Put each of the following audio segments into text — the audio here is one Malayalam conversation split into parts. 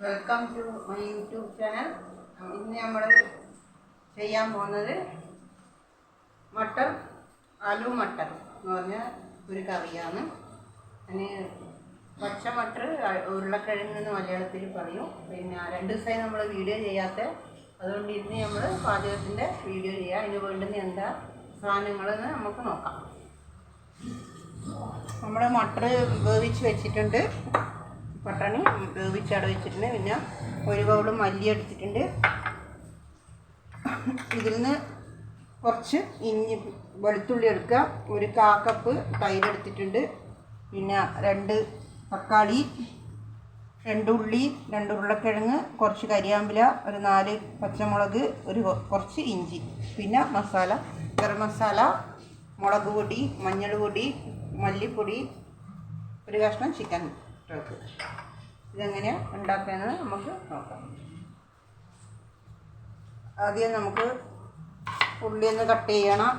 Welcome to my YouTube channel. ഇന്ന് നമ്മൾ ചെയ്യാൻ പോകുന്നത് മട്ടർ ആലു മട്ടർ എന്ന് പറഞ്ഞ ഒരു കറിയാണ്. അതിന് പച്ച മട്ടർ ഉരുളക്കിഴങ്ങ് എന്ന് മലയാളത്തിൽ പറയും. പിന്നെ 2 ദിവസമായി നമ്മൾ വീഡിയോ ചെയ്യാത്ത, അതുകൊണ്ട് ഇന്ന് നമ്മൾ പാചകത്തിൻ്റെ വീഡിയോ ചെയ്യാം. അതിന് വേണ്ടുന്ന എന്താ സാധനങ്ങളെന്ന് നമുക്ക് നോക്കാം. നമ്മുടെ മട്ടർ വേവിച്ച് വെച്ചിട്ടുണ്ട്, പട്ടണി വേവിച്ചട വെച്ചിട്ടുണ്ട്. പിന്നെ 1 ബൗൾ മല്ലി എടുത്തിട്ടുണ്ട്. ഇതിൽ നിന്ന് കുറച്ച് വെളുത്തുള്ളി എടുക്കുക. 1 1/4 കപ്പ് തൈര് എടുത്തിട്ടുണ്ട്. പിന്നെ 2 തക്കാളി, 2 ഉള്ളി, 2 ഉരുളക്കിഴങ്ങ്, കുറച്ച് കരിയാമ്പില, 4 പച്ചമുളക്, കുറച്ച് ഇഞ്ചി. പിന്നെ മസാല, ഗരം മസാല, മുളക് പൊടി, മഞ്ഞൾ പൊടി, മല്ലിപ്പൊടി, 1 കഷ്ണം ചിക്കൻ. ഇതെങ്ങനെയാണ് ഉണ്ടാക്കുന്നത് നമുക്ക് നോക്കാം. ആദ്യം നമുക്ക് ഉള്ളി ഒന്ന് കട്ട് ചെയ്യണം.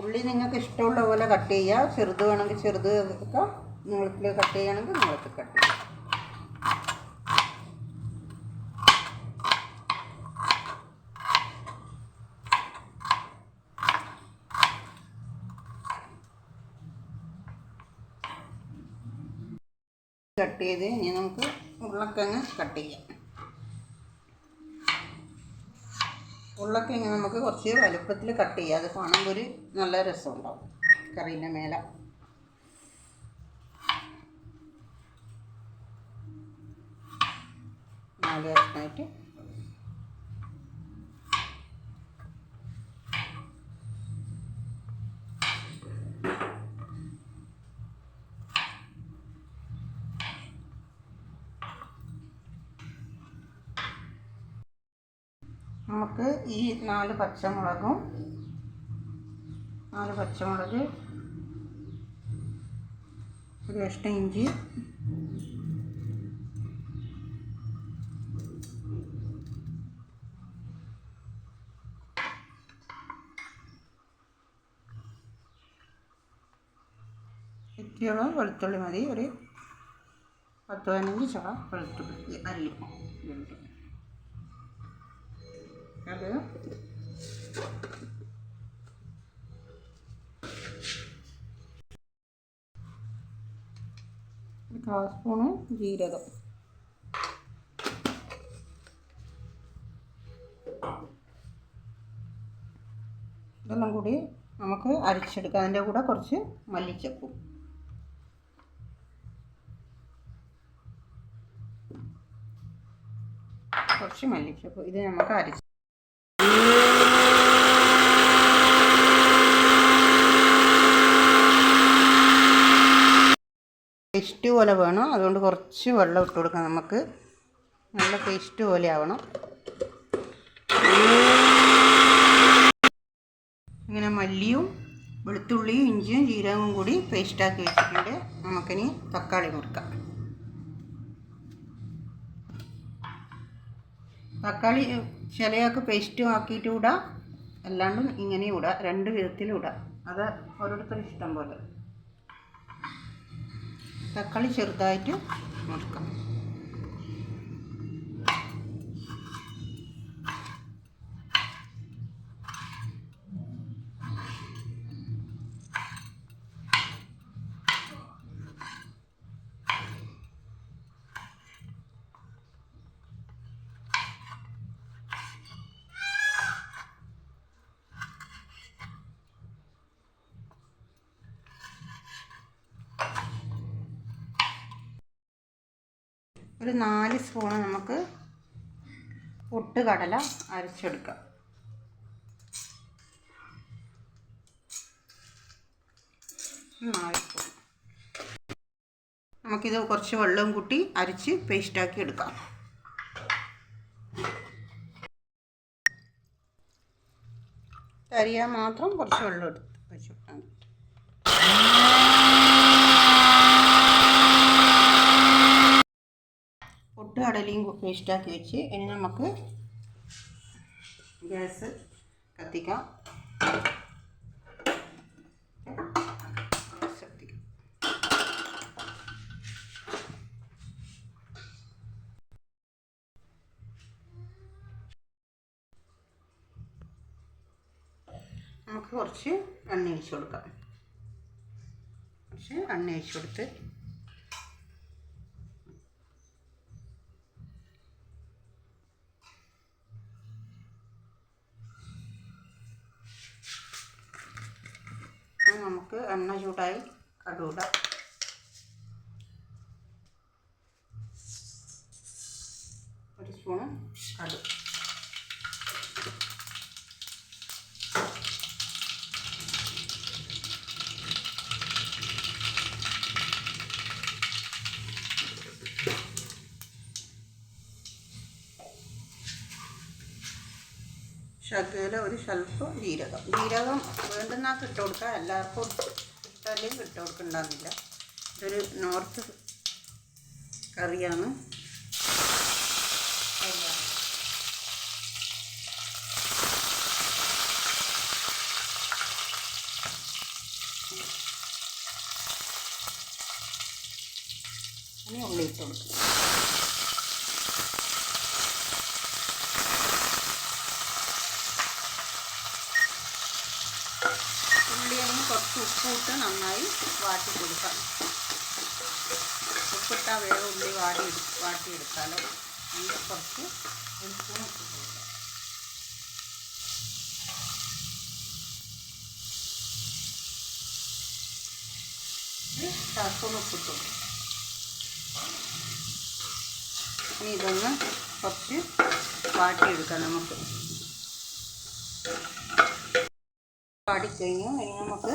ഉള്ളി നിങ്ങൾക്ക് ഇഷ്ടമുള്ള പോലെ കട്ട് ചെയ്യുക. ചെറുത് വേണമെങ്കിൽ ചെറുത് ഒക്കെ, നീളത്തിൽ കട്ട് ചെയ്യുകയാണെങ്കിൽ നീളത്തിൽ കട്ട് ചെയ്യുക. കട്ട് ചെയ്ത് ഇനി നമുക്ക് ഉരുളക്കിഴങ്ങ് കട്ട് ചെയ്യാം. ഉരുളക്കിഴങ്ങ് നമുക്ക് കുറച്ച് വലുപ്പത്തിൽ കട്ട് ചെയ്യാം. അത് കാണുമ്പോൾ ഒരു നല്ല രസമുണ്ടാവും കറീൻ്റെ മേലെ. നാല് കഷ്ണമായിട്ട് നമുക്ക് ഈ 4 പച്ചമുളകും, 4 പച്ചമുളക്, 1 കഷ്ണം ഇഞ്ചി, ഇത്തിരി വെളുത്തുള്ളി മതി. 10-15 ചുള വെളുത്തുള്ളി അല്ലി. അത് 1/4 സ്പൂണ് ജീരകം, ഇതെല്ലാം കൂടി നമുക്ക് അരച്ചെടുക്കാം. അതിൻ്റെ കൂടെ കുറച്ച് മല്ലിച്ചപ്പും. കുറച്ച് മല്ലിച്ചപ്പ്. ഇത് നമുക്ക് അരച്ച് പേസ്റ്റ് പോലെ വേണം. അതുകൊണ്ട് കുറച്ച് വെള്ളം ഇട്ട് കൊടുക്കാം. നമുക്ക് നല്ല പേസ്റ്റ് പോലെ ആവണം. ഇങ്ങനെ മല്ലിയും വെളുത്തുള്ളിയും ഇഞ്ചിയും ജീരകവും കൂടി പേസ്റ്റാക്കി വെച്ചിട്ടുണ്ട്. നമുക്കിനി തക്കാളി മുറിക്കാം. തക്കാളി ചിലയൊക്കെ പേസ്റ്റ് ആക്കിയിട്ട് ഇടാം, അല്ലാണ്ടും ഇങ്ങനെയും ഇടാം. 2 വിധത്തിലും ഇടാം. അത് ഓരോരുത്തരും ഇഷ്ടം പോലെ. തക്കാളി ചെറുതായിട്ട് മുറിക്കാം. ഒരു 4 സ്പൂണ് നമുക്ക് പൊട്ടുകടല അരച്ചെടുക്കാം. 4 സ്പൂൺ. നമുക്കിത് കുറച്ച് വെള്ളവും കൂട്ടി അരച്ച് പേസ്റ്റാക്കി എടുക്കാം. അരിയാൻ മാത്രം കുറച്ച് വെള്ളം എടുത്ത് വെച്ചിട്ടാണ്. കടലയും പേസ്റ്റാക്കി വെച്ച് ഇനി നമുക്ക് ഗ്യാസ് കത്തിക്കാം. നമുക്ക് കുറച്ച് എണ്ണ ഒഴിച്ച് കൊടുക്കാം. കുറച്ച് എണ്ണ ഒഴിച്ച് കൊടുത്ത് നമുക്ക് എണ്ണ ചൂടായി കടുക് ഇടാം. ഒരു സ്പൂണ് കടുക്. ശകല ഒരു സ്വല്പം ജീരകം വേണ്ടുന്നൊക്കെ ഇട്ട് കൊടുക്കുക. എല്ലാവർക്കും ഇട്ടാലും ഇട്ട് കൊടുക്കണ്ടെന്നില്ല. ഇതൊരു നോർത്ത് കറിയാണ്. ഇനി ഉള്ളി ഇട്ട് കൊടുക്കുക. കുറച്ച് ഉപ്പിട്ട് നന്നായി വാട്ടി കൊടുക്കാം. ഉപ്പിട്ടാൽ വേറെ ഉള്ളി വാട്ടിയെടുക്കാമല്ലോ. അതിൻ്റെ കുറച്ച് ഒരു സ്പൂൺ ഉപ്പ് കൊടുക്കാം. സ്പൂൺ ഉപ്പിട്ട് കൊടുക്കും. ഇനി ഇതൊന്ന് കുറച്ച് വാട്ടിയെടുക്കാം. നമുക്ക് വാടിക്കഴിഞ്ഞു. ഇനി നമുക്ക്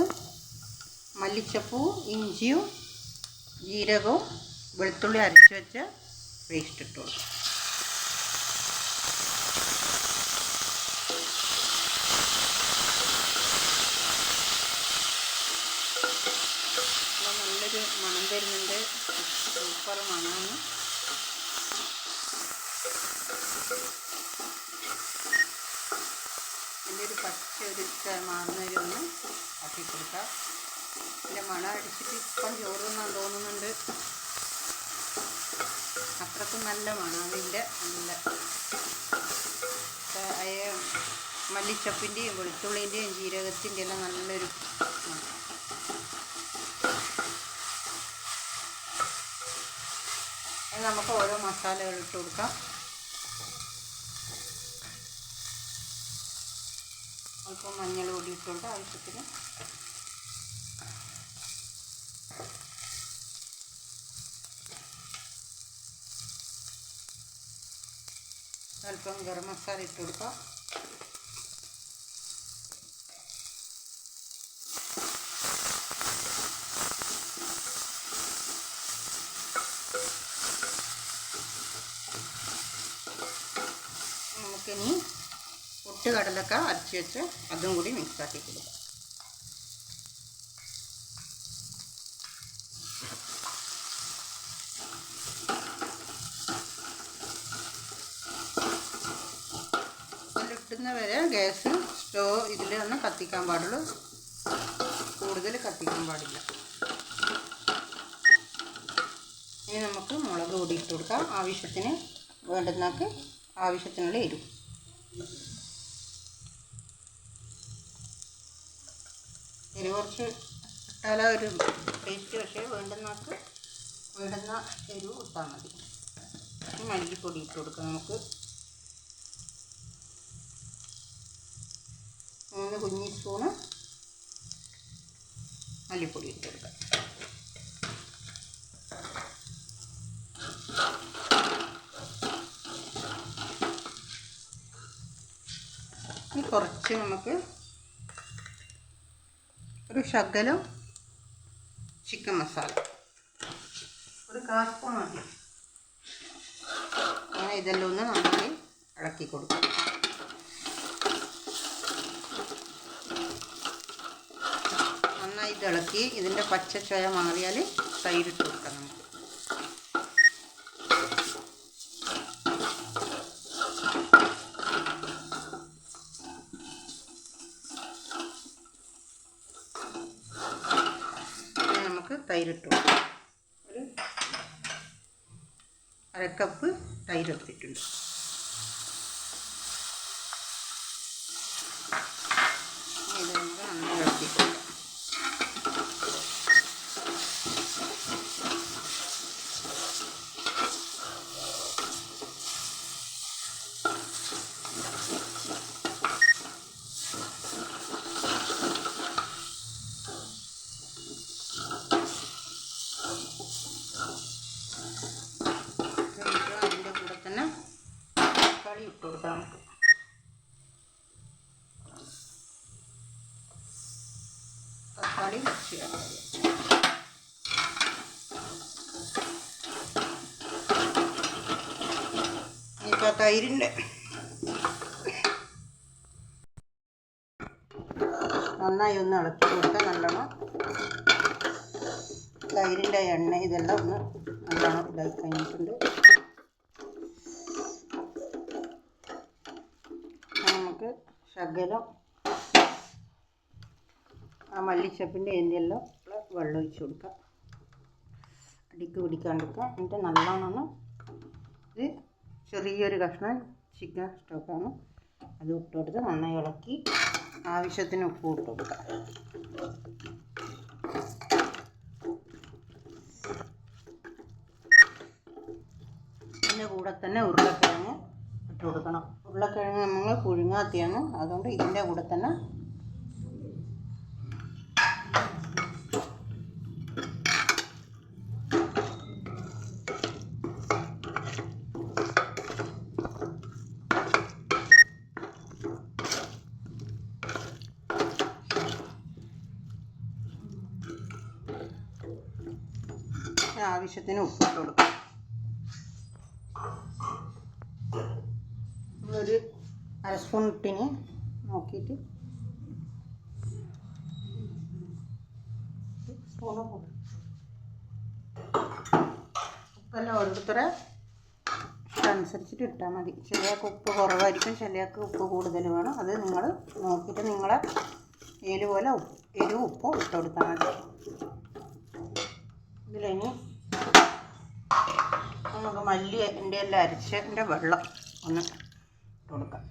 മല്ലിച്ചപ്പൂ, ഇഞ്ചിയും ജീരകവും വെളുത്തുള്ളി അരച്ച് വെച്ച പേസ്റ്റ് ഇട്ട് കൊടുക്കും. നല്ലൊരു മണം തരുന്നുണ്ട്. സൂപ്പർ മണമാണ്. ഇതിൻ്റെ ഒരു പച്ച ഒരു മാറുന്നവരെ ഒന്ന് ആക്കി കൊടുക്കാം. ഇതിൻ്റെ മണം അടിച്ചിട്ട് ഇപ്പം ചോറ് തിന്നാൻ തോന്നുന്നുണ്ട്. അത്രക്കും നല്ല മണം അതിൻ്റെ. നല്ല മല്ലിച്ചപ്പിൻ്റെയും വെളുത്തുള്ളിൻ്റെയും ജീരകത്തിൻ്റെ എല്ലാം നല്ലൊരു മണം. നമുക്ക് ഓരോ മസാലകൾ ഇട്ട് കൊടുക്കാം. അല്പം മഞ്ഞൾ പൊടി ഇട്ടുകൊണ്ട് ആവശ്യത്തിന്, അല്പം ഗരം മസാല ഇട്ട് കൊടുക്കാം. നമുക്കിനി പൊട്ടുകടലക്ക അരച്ച് വെച്ച് അതും കൂടി മിക്സാക്കി കൊടുക്കാം. അതിലിട്ടുന്ന വരെ ഗ്യാസ് ഇതിൽ ഒന്ന് കത്തിക്കാൻ പാടുള്ളൂ. കൂടുതൽ കത്തിക്കാൻ പാടില്ല. ഇനി നമുക്ക് മുളക് പൊടി ഇട്ട് കൊടുക്കാം. ആവശ്യത്തിന് വേണ്ടുന്നക്ക് ആവശ്യത്തിനുള്ള എരിവ്. എരിവ് കുറച്ച് ഇട്ടാൽ ഒരു ടേസ്റ്റ്, പക്ഷേ വേണ്ടുന്ന എരിവ് ഇട്ടാൽ മതി. മല്ലിപ്പൊടി ഇട്ട് കൊടുക്കാം. നമുക്ക് 3 കുഞ്ഞി സ്പൂണ് മല്ലിപ്പൊടി ഇട്ട് കൊടുക്കാം. ഇനി കുറച്ച് നമുക്ക് ഒരു ശകലം ചിക്കൻ മസാല, ഒരു 1/4 സ്പൂൺ മതി. അങ്ങനെ ഇതെല്ലാം ഒന്ന് നന്നായി ഇളക്കി കൊടുക്കാം. നന്നായി ഇളക്കി ഇതിൻ്റെ പച്ച ചുവ മാറിയാൽ തൈരിട്ട് കൊടുക്കാം. നമുക്ക് തൈരിട്ടു. ഒരു അരക്കപ്പ് തൈര് എടുത്തിട്ടുണ്ട്. ഇത് നമുക്ക് നന്നായി ഇളക്കിയിട്ടുണ്ട്. അതിൻ്റെ കൂടെ തന്നെ തക്കാളി ഇട്ട് കൊടുക്കാം. തക്കാളി കുറച്ച് ഇപ്പോൾ തൈരിൻ്റെ നന്നായി ഒന്ന് ഇളക്കി കൊടുത്താൽ നല്ലോണം തൈരിൻ്റെ എണ്ണ ഇതെല്ലാം ഒന്ന് നല്ലോണം ഇതായി കഴിഞ്ഞിട്ടുണ്ട്. നമുക്ക് ശകലം ആ മല്ലിച്ചപ്പിൻ്റെ എല്ലാം വെള്ളം ഒഴിച്ച് കൊടുക്കാം. അടിക്ക് പിടിക്കാണ്ടിരിക്കാം. എന്നിട്ട് നല്ലോണം ഇത് ചെറിയൊരു കഷ്ണം ചിക്കൻ സ്റ്റോക്കാണ്, അത് ഇട്ട് കൊടുത്ത് നന്നായി ഇളക്കി ആവശ്യത്തിന് ഉപ്പ് ഇട്ട് കൊടുക്കാം. ഇതിൻ്റെ കൂടെ തന്നെ ഉരുളക്കിഴങ്ങ് ഇട്ട് കൊടുക്കണം. ഉരുളക്കിഴങ്ങ് നമ്മൾ പുഴുങ്ങാത്തിയാണ്, അതുകൊണ്ട് ഇതിൻ്റെ കൂടെ തന്നെ ആവശ്യത്തിന് ഉപ്പിട്ട് കൊടുക്കാം. നമ്മളൊരു അരസ്പൂൺ ഇട്ടിന് നോക്കിയിട്ട് ഉപ്പെല്ലാം ഓരോരുത്തരെ അനുസരിച്ചിട്ട് ഇട്ടാൽ മതി. ചിലയാൾക്ക് ഉപ്പ് കുറവായിരിക്കും, ചിലയാൾക്ക് ഉപ്പ് കൂടുതൽ വേണം. അത് നിങ്ങൾ നോക്കിയിട്ട് നിങ്ങളെ പോലെ എരിവ് ഉപ്പോ ഇട്ട് കൊടുത്താൽ മതി. ഇതിലിനി നമുക്ക് മല്ലിൻ്റെ എല്ലാം അരച്ചതിൻ്റെ വെള്ളം ഒന്ന് ഇട്ട് കൊടുക്കാം.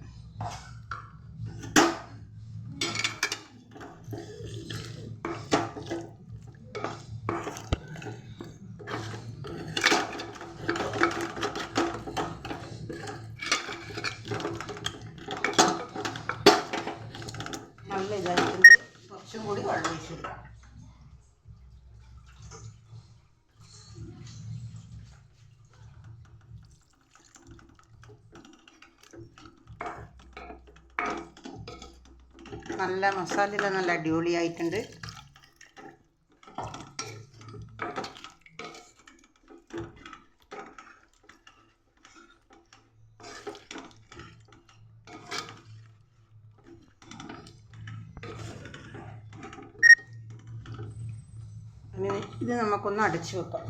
നല്ല ഇതായിട്ടുണ്ട്. കുറച്ചും കൂടി വെള്ളം ഒഴിച്ച് കൊടുക്കാം. നല്ല മസാലയെല്ലാം നല്ല അടിപൊളിയായിട്ടുണ്ട്. ഇത് നമുക്കൊന്ന് അടച്ചു വെക്കാം.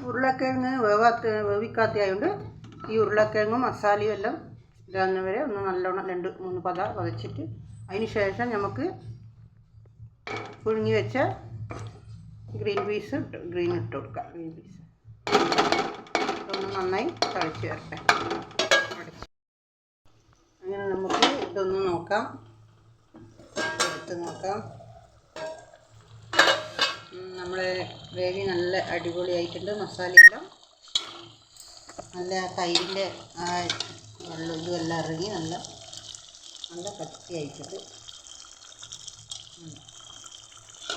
ഉരുളക്കിഴങ്ങ് വേവിക്കാത്തതായതുകൊണ്ട് ഈ ഉരുളക്കിഴങ്ങും മസാലയും എല്ലാം ഇതാകുന്നവരെ ഒന്ന് നല്ലോണം 2-3 പത പതച്ചിട്ട് അതിന് ശേഷം നമുക്ക് പുഴുങ്ങി വെച്ച ഗ്രീൻ ഇട്ട് കൊടുക്കാം. ഗ്രീൻ പീസ് ഇതൊന്ന് നന്നായി തിളച്ച് വരട്ടെ. അങ്ങനെ നമുക്ക് ഇതൊന്ന് നോക്കാം, എടുത്ത് നോക്കാം. നമ്മളെ ഗ്രേവി നല്ല അടിപൊളിയായിട്ടുണ്ട്. മസാലയെല്ലാം നല്ല തൈരിൻ്റെ ആ വെള്ളം ഇതുമെല്ലാം ഇറങ്ങി നല്ല കട്ടിയായിട്ടുണ്ട്.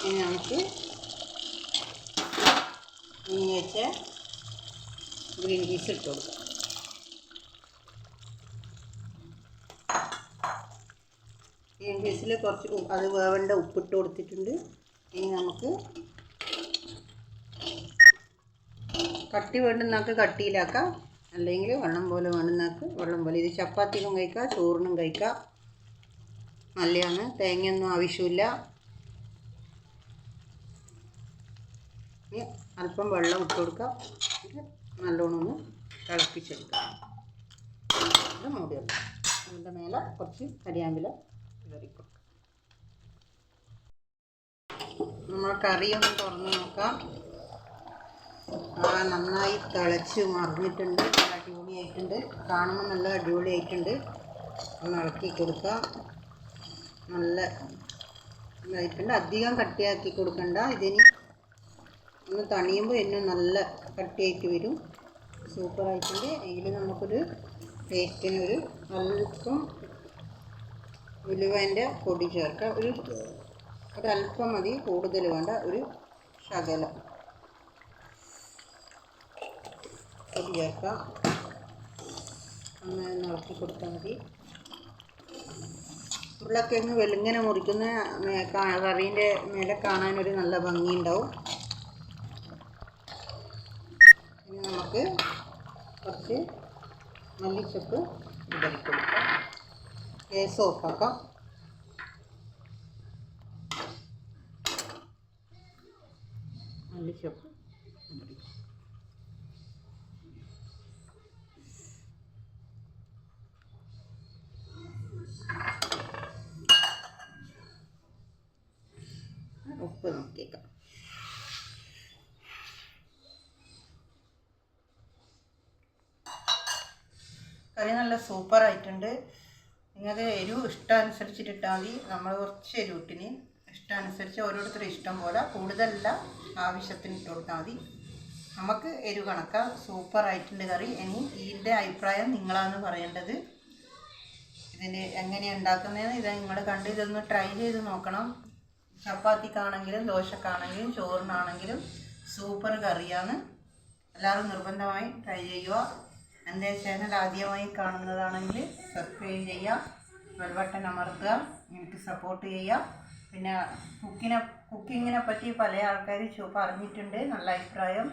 ഇനി നമുക്ക് ഇനി വെച്ച ഗ്രീൻ പീസ് ഇട്ട് കൊടുക്കാം. ഗ്രീൻ പീസിൽ കുറച്ച് അത് വേവേണ്ട ഉപ്പിട്ട് കൊടുത്തിട്ടുണ്ട്. ഇനി നമുക്ക് കട്ടി വേണ്ടുന്നാക്ക് കട്ടിയിലാക്കാം, അല്ലെങ്കിൽ വെള്ളം പോലെ വേണ്ടുന്നാക്ക് വെള്ളം പോലെ. ഇത് ചപ്പാത്തിക്കും കഴിക്കാം, ചോറിനും കഴിക്കാം. നല്ലതാണ്. തേങ്ങയൊന്നും ആവശ്യമില്ല. ഇനി അല്പം വെള്ളം ഇട്ട് കൊടുക്കാം. ഇത് നല്ലോണം ഒന്ന് തിളപ്പിച്ചെടുക്കാം. ഇത് മൂടി വെക്കാം. അതിൻ്റെ മേലെ കുറച്ച് കരിയാമ്പില വിതറിക്കൊടുക്കാം. നമ്മൾ കറി ഒന്ന് തുറന്ന് നോക്കാം. നന്നായി തിളച്ച് മറിഞ്ഞിട്ടുണ്ട്. അടിപൊളിയായിട്ടുണ്ട്. കാണുമ്പോൾ നല്ല അടിപൊളിയായിട്ടുണ്ട്. ഒന്ന് ഇളക്കി കൊടുക്കാം. നല്ല ഇതായിട്ടുണ്ട്. അധികം കട്ടിയാക്കി കൊടുക്കണ്ട. ഇതിന് ഒന്ന് തണിയുമ്പോൾ എന്നെ നല്ല കട്ടിയായിട്ട് വരും. സൂപ്പറായിട്ടുണ്ട്. ഇതിൽ നമുക്കൊരു ടേസ്റ്റിന് ഒരു അല്പം ഉലുവേൻ്റെ പൊടി ചേർക്കാം. ഒരല്പം മതി, കൂടുതൽ വേണ്ട. ഒരു ശകലം പൊടി ചേർക്കാം. ഒന്ന് ഇളക്കി കൊടുത്താൽ മതി. ഉരുളക്കിഴങ്ങ് വെളുങ്ങനെ മുറിക്കുന്ന കറീൻ്റെ മേലെ കാണാനൊരു നല്ല ഭംഗിയുണ്ടാവും. ഇനി നമുക്ക് കുറച്ച് മല്ലിച്ചപ്പ് വിതറി കൊടുക്കാം. ഗ്യാസ് ഓഫാക്കാം. മല്ലിച്ചപ്പ് ഉപ്പ് നോക്കിയേക്കാം. കറി നല്ല സൂപ്പറായിട്ടുണ്ട്. നിങ്ങൾക്ക് എരിവ് ഇഷ്ടാനുസരിച്ചിട്ടിട്ടാൽ മതി. നമ്മൾ കുറച്ച് എരിവിട്ടിന് ഇഷ്ടാനുസരിച്ച് ഓരോരുത്തരും ഇഷ്ടം പോലെ, കൂടുതലല്ല, ആവശ്യത്തിന് ഇട്ട് കൊടുത്താൽ മതി. നമുക്ക് എരിവ് കണക്കാം. സൂപ്പറായിട്ടുണ്ട് കറി. ഇനി ഇതിൻ്റെ അഭിപ്രായം നിങ്ങളാണ് പറയേണ്ടത്. ഇതിന് എങ്ങനെയാണ് ഉണ്ടാക്കുന്നതെന്ന് ഇത് നിങ്ങൾ കണ്ട് ഇതൊന്ന് ട്രൈ ചെയ്ത് നോക്കണം. ചപ്പാത്തിക്കാണെങ്കിലും ദോശക്കാണെങ്കിലും ചോറിനാണെങ്കിലും സൂപ്പർ കറിയാണ്. എല്ലാവരും നിർബന്ധമായി ട്രൈ ചെയ്യുക. എൻ്റെ ചാനൽ ആദ്യമായി കാണുന്നതാണെങ്കിൽ സബ്സ്ക്രൈബ് ചെയ്യുക, ബെൽ ബട്ടൺ അമർത്തുക, എനിക്ക് സപ്പോർട്ട് ചെയ്യുക. പിന്നെ കുക്കിങ്ങിനെ പറ്റി പല ആൾക്കാർ പറഞ്ഞിട്ടുണ്ട്, നല്ല അഭിപ്രായം.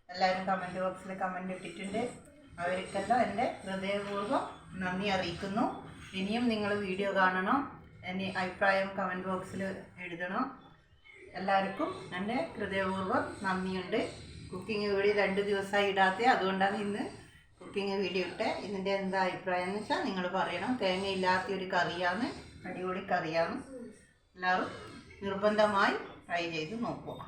എല്ലാവരും കമൻറ്റ് ബോക്സിൽ കമൻറ്റ് ഇട്ടിട്ടുണ്ട്. അവർക്കെല്ലാം എൻ്റെ ഹൃദയപൂർവ്വം നന്ദി അറിയിക്കുന്നു. ഇനിയും നിങ്ങൾ വീഡിയോ കാണണം. എൻ്റെ അഭിപ്രായം കമൻറ്റ് ബോക്സിൽ എഴുതണം. എല്ലാവർക്കും എൻ്റെ ഹൃദയപൂർവ്വം നന്ദിയുണ്ട്. കുക്കിംഗ് വീഡിയോ 2 ദിവസമായി ഇടാത്ത, അതുകൊണ്ടാണ് ഇന്ന് കുക്കിംഗ് വീഡിയോ ഇട്ടേ. ഇതിൻ്റെ എന്താ അഭിപ്രായം എന്ന് വെച്ചാൽ നിങ്ങൾ പറയണം. തേങ്ങയില്ലാത്തൊരു കറിയാണ്, അടിപൊളി കറിയാണ്. എല്ലാവരും നിർബന്ധമായി ട്രൈ ചെയ്ത് നോക്കുക.